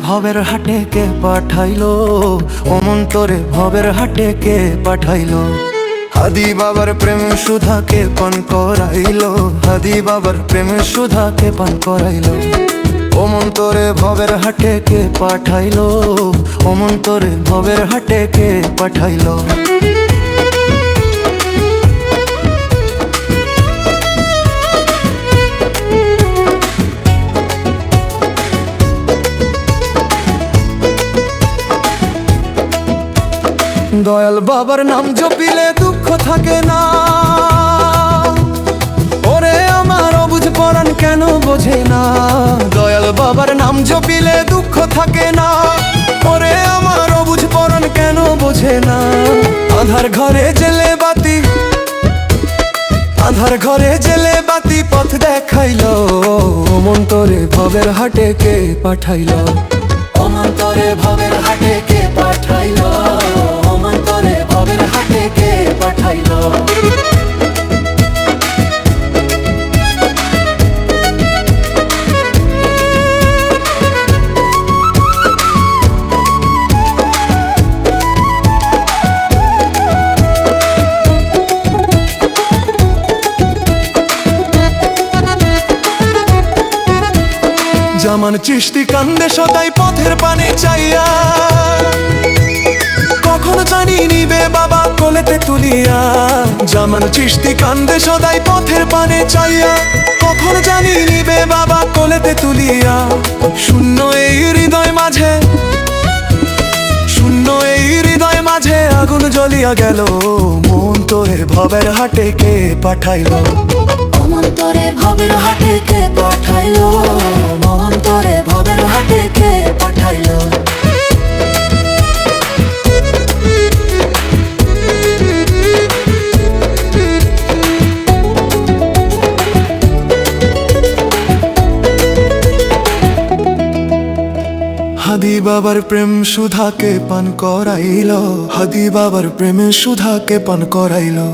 ভবের হাটে কে পাঠাইলো, অমন তোরে ভবের হাটে কে পাঠাইলো। হাদি বাবার প্রেম সুধাকে পান করাইলো, হাদি বাবার প্রেম সুধাকে পান করাইলো। অমন তোরে ভবের হাটে কে পাঠাইলো, অমন তোরে ভবের হাটে কে পাঠাইলো। দয়াল বাবার নাম জপিলে দুঃখ থাকে না, ওরে আমার অবুঝ পরাণ কেন বোঝে না। দয়াল বাবার নাম জপিলে দুঃখ থাকে না, ওরে আমার অবুঝ পরাণ কেন বোঝে না। আধার ঘরে জেলে বাতি, আধার ঘরে জেলে বাতি পথ দেখাইলো, অমন তোরে ভবের হাটে কে পাঠাইলো, অমন তোরে ভবের হাটে কে পাঠাইলো, অমন তোরে ভবের হাটে কে পাঠাইলো। জামান চিশতি কান্দে সদাই পথের পানে চাইয়া, কখনো জানি নিবে বাবা কোলেতে তুলিয়া। জামান চিশতি কান্দে সদাই পথের পানে চাইয়া, কখনো জানি নিবে বাবা কোলেতে তুলিয়া। শূন্য এই হৃদয় মাঝে, শূন্য এই হৃদয় মাঝে আগুন জ্বলিয়া গেল, মন তোরে ভবের হাটে কে পাঠাইলো, অমন তোরে ভবের হাটে কে পাঠাইলো, মন তোরে ভবের হাটে কে পাঠাইলো। হাদি বাবার প্রেম সুধাকে পান করাইলো, হাদি বাবার প্রেমে সুধাকে পান করাইলো।